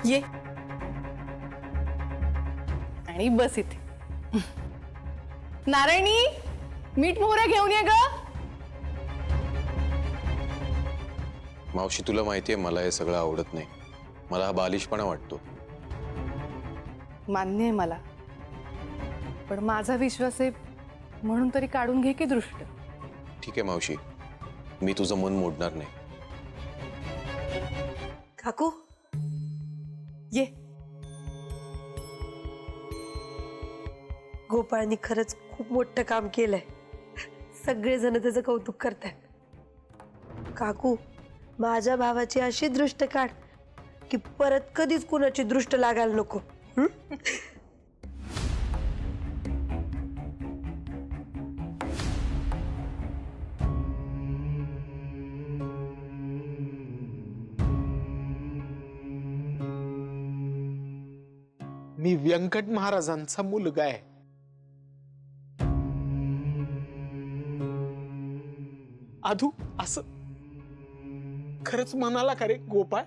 ये आणि बस इथे. नारायणी, मीठ मोहऱ्या घेऊन ये ग. मावशी, तुला माहितीये मला हे सगळं आवडत नाही. मला हा बालिशपणा वाटतो. मान्य आहे मला, पण माझा विश्वास आहे म्हणून तरी काढून घे की दृष्ट. ठीक आहे मावशी, मी तुझं मन मोडणार नाही. काकू, ये. गोपाळनी खरंच खूप मोठं काम केलंय. सगळेजण त्याचं कौतुक करतात. काकू, माझ्या भावाची अशी दृष्ट काढ की परत कधीच कुणाची दृष्ट लागायला नको. मी व्यंकट महाराजांचा मुलगा आहे. आधू असं खरंच म्हणाला का रे गोपाळ?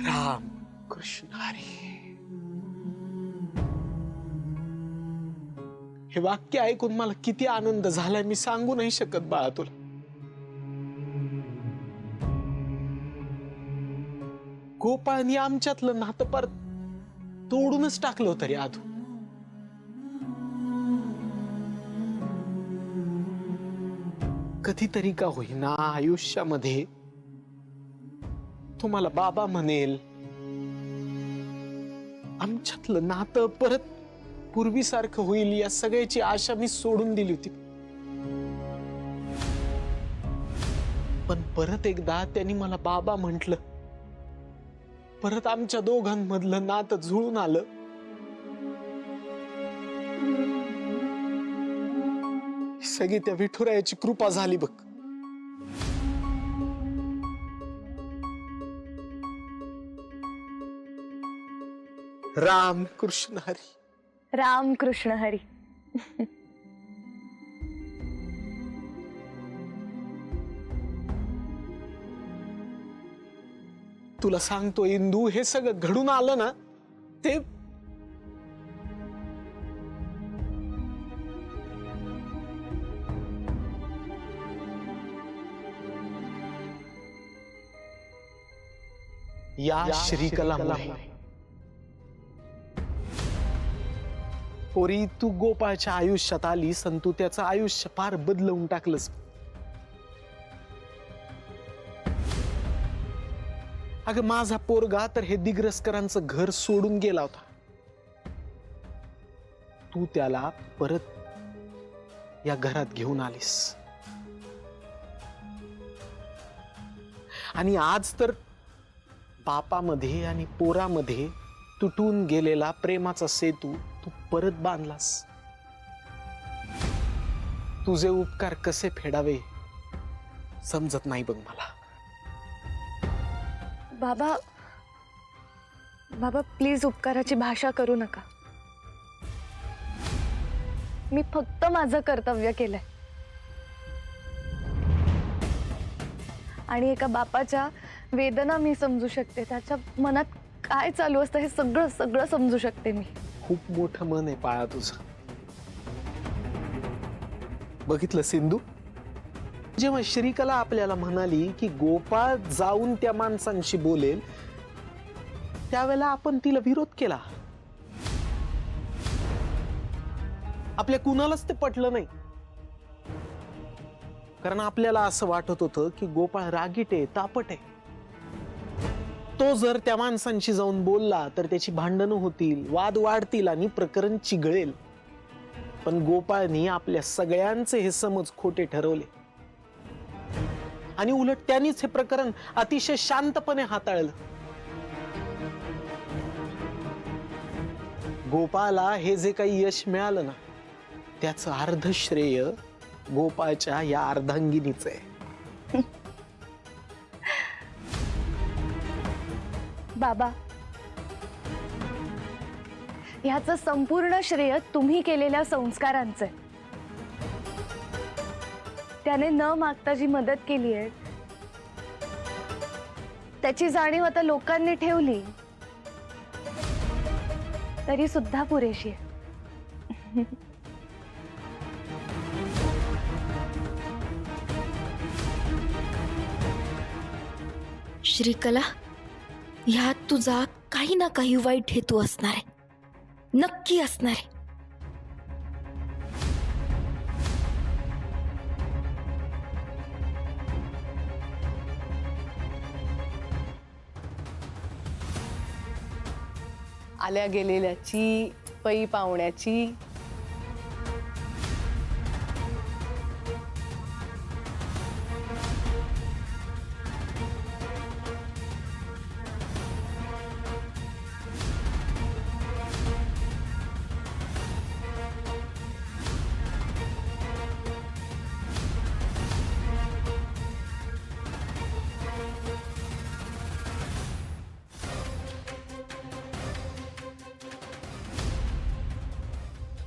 राम कृष्ण हरी. हे वाक्य ऐकून मला किती आनंद झालाय मी सांगू नाही शकत बाळा तुला. गोपाळनी आमच्यातलं नातं परत तोडूनच टाकलं होतं रे आधू. कधीतरी का होईना आयुष्यामध्ये तुम्हाला बाबा म्हणेल, आमच्यातलं नातं परत पूर्वीसारखं होईल या सगळ्याची आशा मी सोडून दिली होती. पण परत एकदा त्यांनी मला बाबा म्हटलं, परत आमच्या दोघांमधलं नातं जुळून आलं. सगळी त्या विठुरायाची कृपा झाली बघ. राम कृष्ण हरी. राम कृष्ण हरी. तुला सांगतो इंदू, हे सगळं घडून आलं ना ते या श्रीकलामुळे. पोरी, तू गोपाळच्या आयुष्यात आलीस आणि तू त्याचं आयुष्य फार बदलवून टाकलंस. अगं माझा पोरगा तर हे दिग्रसकरांचं घर सोडून गेला होता. तू त्याला परत या घरात घेऊन आलीस आणि आज तर बापामध्ये आणि पोरामध्ये तुटून गेलेला प्रेमाचा सेतू तू परत बांधलास. तुझे उपकार कसे फेडावे समजत नाही बघ मला. बाबा, बाबा प्लीज उपकाराची भाषा करू नका. मी फक्त माझं कर्तव्य केलंय आणि एका बापाच्या वेदना मी समजू शकते. त्याच्या मनात काय चालू असतं हे सगळं सगळं समजू शकते मी. खूप मोठं मन आहे पाळा तुझं. बघितलं सिंधू, जेव्हा श्रीकला आपल्याला म्हणाली की गोपाळ जाऊन त्या माणसांशी बोलेल, त्यावेळेला आपण तिला विरोध केला. आपल्या कुणालाच ते पटलं नाही, कारण आपल्याला असं वाटत होतं की गोपाळ रागीट आहे, तापट आहे. तो जर त्या माणसांशी जाऊन बोलला तर त्याची भांडणं होतील, वाद वाढतील आणि प्रकरण चिघळेल. पण गोपाळनी आपल्या सगळ्यांचे हे समज खोटे ठरवले आणि उलट त्यांनीच हे प्रकरण अतिशय शांतपणे हाताळलं. गोपाळला हे जे काही यश मिळालं ना, त्याचं अर्ध श्रेय गोपाळच्या या अर्धांगिनीच आहे. बाबा, ह्याचं संपूर्ण श्रेय तुम्ही केलेल्या संस्कारांचं आहे. त्याने न मागता जी मदत केली आहे त्याची जाणीव आता लोकांनी ठेवली तरी सुद्धा पुरेशी आहे. श्रीकला, ह्यात तुझा काही ना काही वाईट हेतू असणार आहे, नक्की असणार आहे. आल्या गेलेल्याची, पै पाहुण्याची.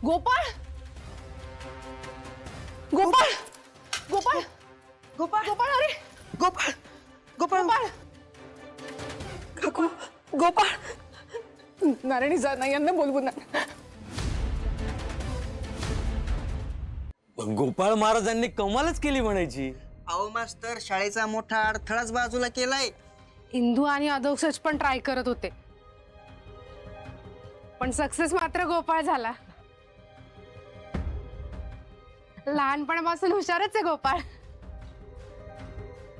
गोपाळ, गोपाळ, गोपाळ, गोपाळ, गोपाळ, अरे गोपाळ गोपाळ गोपाळ. काकू, गोपाळ. नारायणी जा ना, यांना बोलवू ना. गोपाळ महाराजांनी कमालच केली म्हणायची. अहो मास्तर, शाळेचा मोठा अडथळाच बाजूला केलाय. इंदू आणि अधोक्षज पण ट्राय करत होते, पण सक्सेस मात्र गोपाळ झाला. लहानपणापासून हुशारच आहे गोपाळ.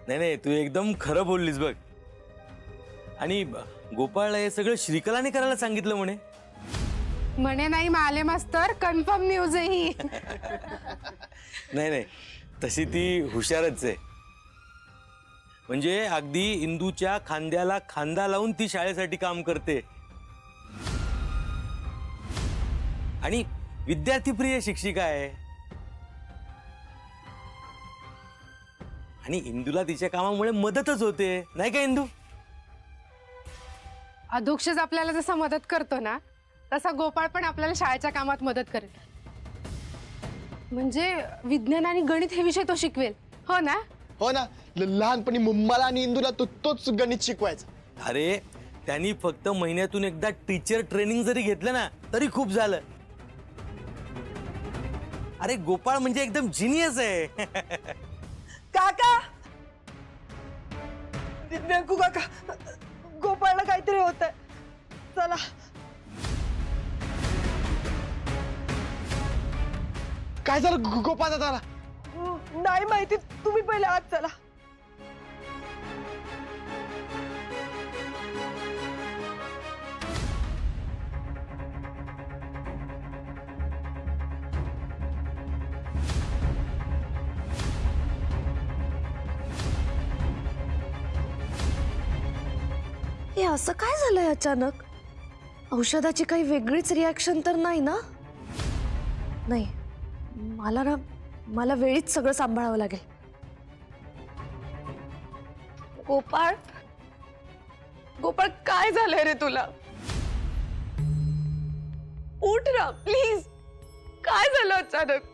नाही नाही, तू एकदम खरं बोललीस बघ. आणि गोपाळला हे सगळं श्रीकलाने करायला सांगितलं म्हणे. म्हणे नाही माले मास्तर, कन्फर्म न्यूज आहे ही. नाही नाही, तशी ती हुशारच आहे. म्हणजे अगदी इंदूच्या खांद्याला खांदा लावून ती शाळेसाठी काम करते. आणि विद्यार्थीप्रिय शिक्षिका आहे. आणि इंदूला तिच्या कामामुळे मदतच होते, नाही का इंदू? अधोक्षज आपल्याला जसा मदत करतो ना, तसा गोपाळ पण आपल्याला शाळेच्या कामात मदत करेल. म्हणजे विज्ञान आणि गणित हे विषय तो शिकवेल, हो ना? हो ना, लहानपणी मला आणि इंदूला तोच गणित शिकवायचा. अरे, त्यांनी फक्त महिन्यातून एकदा टीचर ट्रेनिंग जरी घेतलं ना तरी खूप झालं. अरे, गोपाळ म्हणजे एकदम जिनियस आहे. काका, व्यंकू काका, गोपाळला काहीतरी होत आहे. चला. काय झालं गोपाळ दादाला? नाही माहिती, तुम्ही पहिले आत चला. हे असं काय झालंय अचानक? औषधाची काही वेगळीच रिॲक्शन तर नाही ना? नाही, मला वेळीच सगळं सांभाळावं लागेल. गोपाळ, गोपाळ, काय झालंय रे तुला? उठ ना प्लीज. काय झालं अचानक?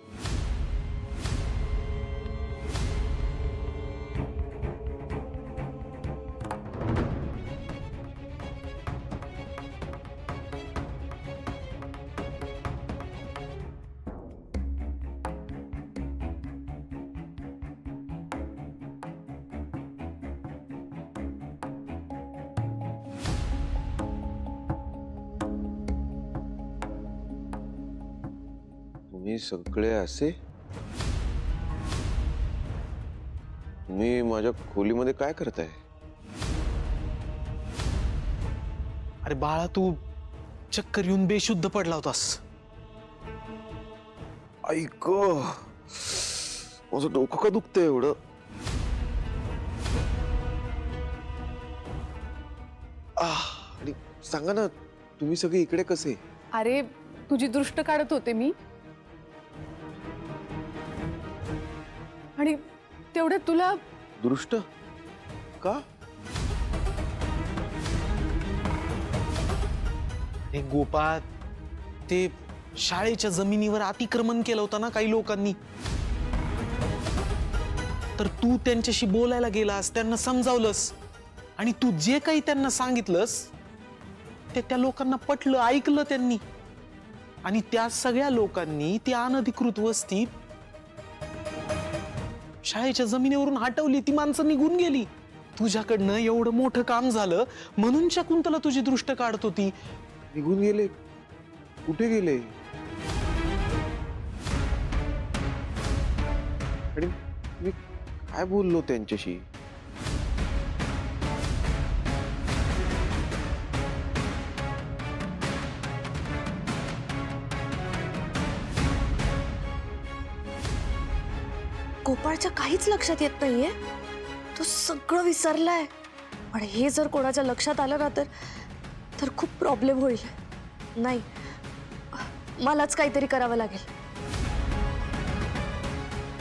तुम्ही सगळे असे? तुम्ही माझ्या खोलीमध्ये काय करताय? अरे बाळा, तू चक्कर येऊन बेशुद्ध पडला होतास. ऐक, माझं डोकं का दुखतंय एवढं? आणि सांगा ना, तुम्ही सगळे इकडे कसे? अरे, तुझी दृष्ट काढत होते मी, आणि तेवढे तुला. दृष्ट का? हे गोपाळ, ते शाळेच्या जमिनीवर अतिक्रमण केलं होतं ना काही लोकांनी. तर तू त्यांच्याशी बोलायला गेलास, त्यांना समजावलंस, आणि तू जे काही त्यांना सांगितलंस ते त्या लोकांना पटलं, ऐकलं त्यांनी. आणि त्या सगळ्या लोकांनी ती अनधिकृत वस्ती शाळेच्या जमिनीवरून हटवली. ती माणसं निघून गेली. तुझ्याकडनं एवढं मोठं काम झालं म्हणून शकुंतला तुझी दृष्ट काढत होती. निघून गेले? कुठे गेले? आणि मी काय बोललो त्यांच्याशी? गोपाळच्या काहीच लक्षात येत नाहीये. तो सगळं विसरलाय. पण हे जर कोणाच्या लक्षात आलं ना तर खूप प्रॉब्लेम होईल. नाही, मलाच काहीतरी करावं लागेल.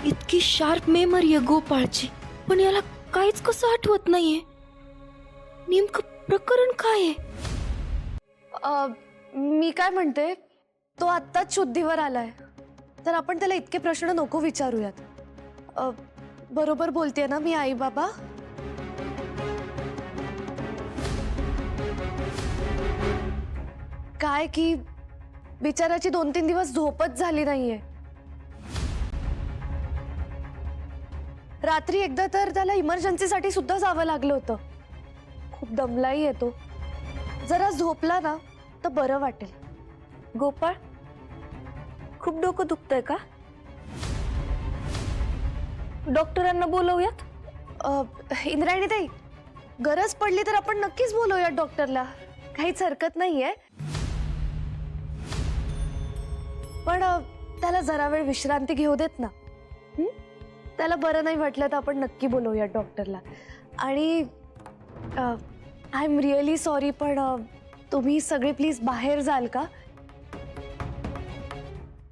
इतकी शार्प मेमरी आहे गोपाळची, पण याला काहीच कसं आठवत नाहीये. नेमकं प्रकरण काय आहे? मी काय म्हणते, तो आत्ताच शुद्धीवर आलाय, तर आपण त्याला इतके प्रश्न नको विचारूयात. बरोबर बोलतेय ना मी आई बाबा? काय की बिचाराची 2-3 दिवस झोपच झाली नाहीये. रात्री एकदा तर त्याला इमर्जन्सीसाठी सुद्धा जावं लागलं होतं. खूप दमलाही येतो. जरा झोपला ना तर बरं वाटेल. गोपाळ, खूप डोकं दुखतंय का? डॉक्टरांना बोलवूयात? इंद्रायणी ताई, गरज पडली तर आपण नक्कीच बोलवूयात डॉक्टरला. काहीच हरकत नाहीये. पण त्याला जरा वेळ विश्रांती घेऊ देत ना. त्याला बरं नाही वाटलं तर आपण नक्की बोलवूयात डॉक्टरला. आणि आय एम रिअली सॉरी, पण तुम्ही सगळे प्लीज बाहेर जाल का?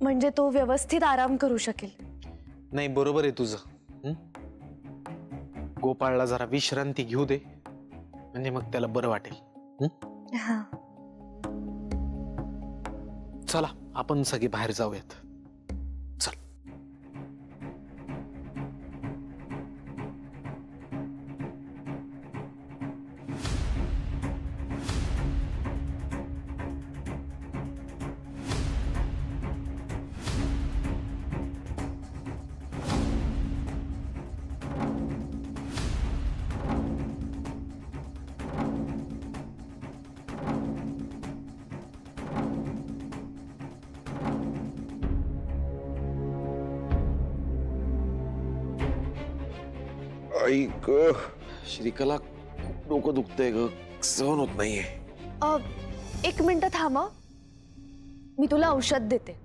म्हणजे तो व्यवस्थित आराम करू शकेल. नाही, बरोबर आहे तुझं. गोपाळला जरा विश्रांती घेऊ दे, म्हणजे मग त्याला बरं वाटेल. हा. चला आपण सगळे बाहेर जाऊयात. चल. आई ग, श्रीकला खूप डोकं दुखतंय ग, सहन होत नाहीये. 1 मिनिट थांबा, मी तुला औषध देते.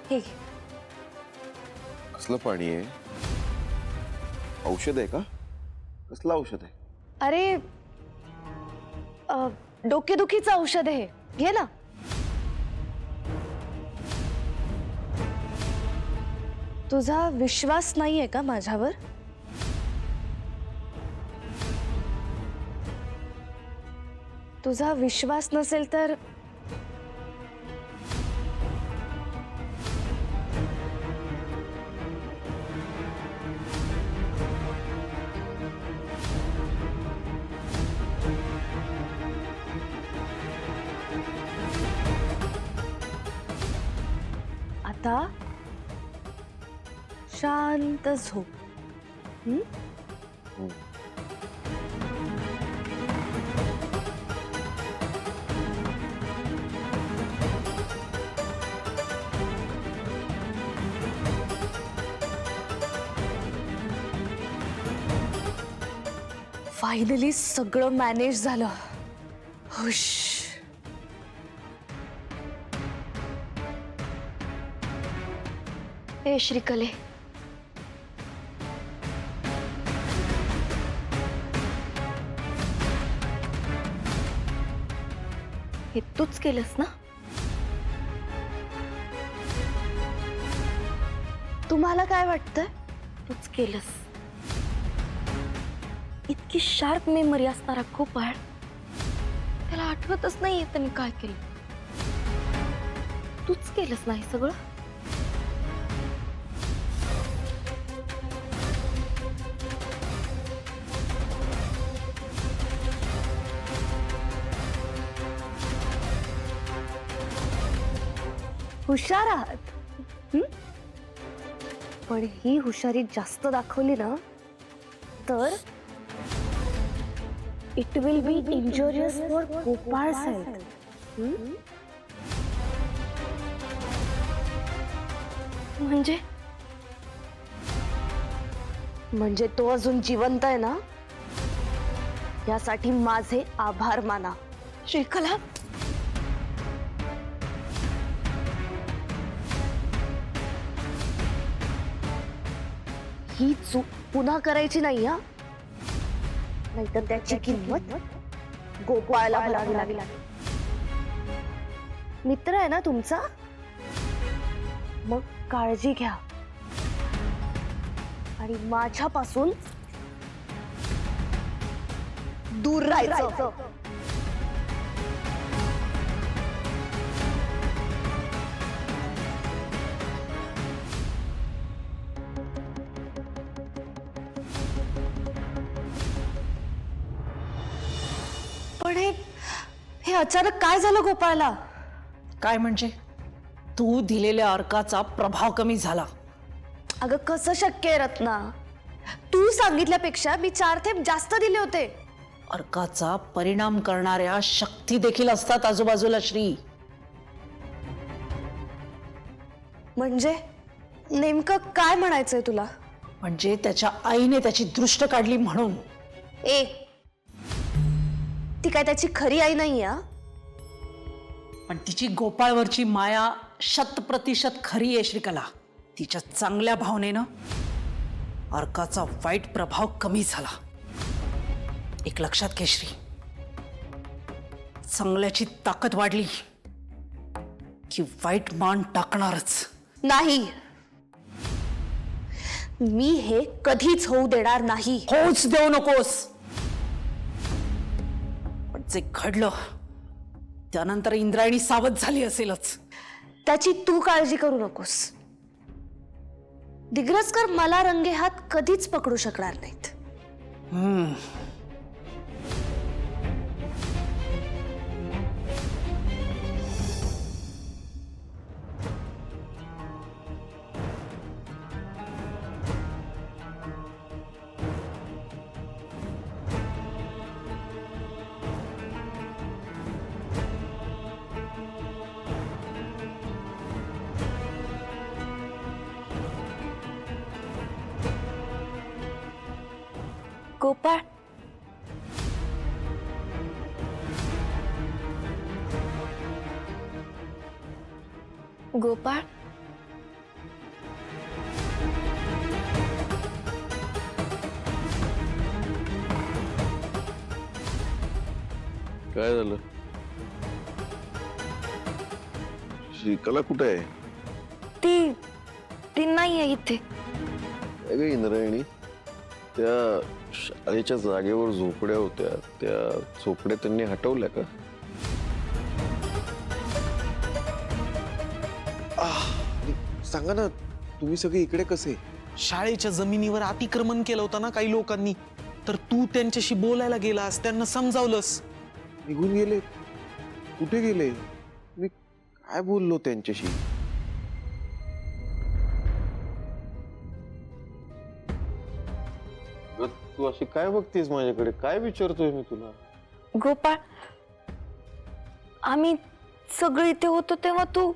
हे घे. कसलं पाणी आहे? औषध आहे का? कसलं औषध आहे? अरे डोकेदुखीचं औषध आहे, घे ना. तुझा विश्वास नाहीये का माझ्यावर? तुझा विश्वास नसेल तर आता शांत झोप. फायनली सगळं मॅनेज झालं. हुश. ए श्रीकले, हे तूच केलंस ना? तुम्हाला काय वाटतंय? तूच केलंस. इतकी शार्प मेमरी असणारा गोपाळ, त्याला आठवतच नाहीये त्याने काय केलं. तूच केलंस ना हे सगळं? हुशार आहात. हं? पण ही हुशारी जास्त दाखवली ना तर it will be injurious for Gopal health. म्हणजे तो अजून जिवंत आहे ना, यासाठी माझे आभार माना. श्रीकला, ही चूक पुन्हा करायची नाही हा, नाहीतर त्याची किंमत गोपाळला भरावी लागेल. मित्र आहे ना तुमचा, मग काळजी घ्या आणि माझ्यापासून दूर राहायचं. पण हे अचानक काय झालं गोपाळला? काय म्हणजे? तू दिलेल्या अर्काचा प्रभाव कमी झाला. अगं कसं शक्य आहे रत्ना? तू सांगितल्यापेक्षा मी 4 थेंब जास्त दिले होते. अर्काचा परिणाम करणाऱ्या शक्ती देखील असतात आजूबाजूला श्री. म्हणजे नेमकं काय म्हणायचंय तुला? म्हणजे त्याच्या आईने त्याची दृष्ट काढली म्हणून. ती काय त्याची खरी आई नाही हा? पण तिची गोपाळवरची माया 100% खरी आहे श्रीकला. तिच्या चांगल्या भावनेनं अर्काचा वाईट प्रभाव कमी झाला. एक लक्षात घे श्री, चांगल्याची ताकद वाढली की वाईट मान टाकणारच. नाही, मी हे कधीच होऊ देणार नाही. होऊच देऊ नकोस. पण जे घडलं त्यानंतर इंद्रायणी सावध झाली असेलच. त्याची तू काळजी करू नकोस. दिग्रसकर मला रंगे हात कधीच पकडू शकणार नाहीत. गोपाळ, गोपाळ, काय झालं? श्रीकला कुठे आहे? ती नाहीये इथे. काय ग इंद्रायणी, त्या शाळेच्या जागेवर झोपड्या होत्या, त्या झोपड्या त्यांनी हटवल्या का? सांगा ना, तुम्ही सगळे इकडे कसे? शाळेच्या जमिनीवर अतिक्रमण केलं होतं ना काही लोकांनी, तर तू त्यांच्याशी बोलायला गेलास, त्यांना समजावलंस. निघून गेले? कुठे गेले? मी काय बोललो त्यांच्याशी? तू अशी काय बघतीस माझ्याकडे? काय विचारतोय मी तुला? गोपाळ, आम्ही सगळे इथे होतो तेव्हा तू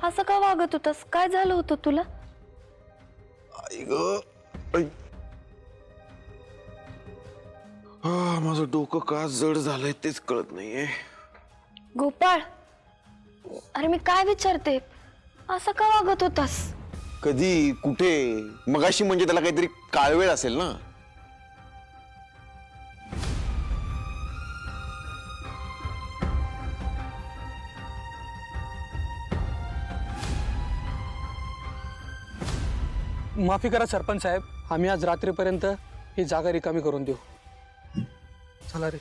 असं का वागत होतास? काय झालं होतं तुला? आई ग, आई. माझं डोकं का जड झालंय तेच कळत नाहीये. गोपाळ, अरे मी काय विचारते, असं का वागत होतास? कधी कुठे मगाशी म्हणजे त्याला काहीतरी काळवेळ असेल ना. माफी करा सरपंच साहेब, आम्ही आज रात्रीपर्यंत ही जागा रिकामी करून देऊ. चला रे.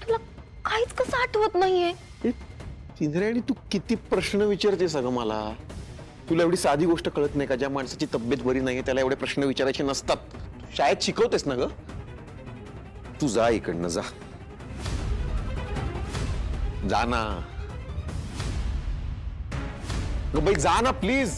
तुला काहीच कसं आठवत नाहीये? इंद्रायणी तू किती प्रश्न विचारतेस अगं मला. तुला एवढी साधी गोष्ट कळत नाही का? ज्या माणसाची तब्येत बरी नाहीये त्याला एवढे प्रश्न विचारायचे नसतात. शाळेत शिकवतेस ना ग. तू जा इकडनं, जा जा ना ग बाई, जा ना प्लीज.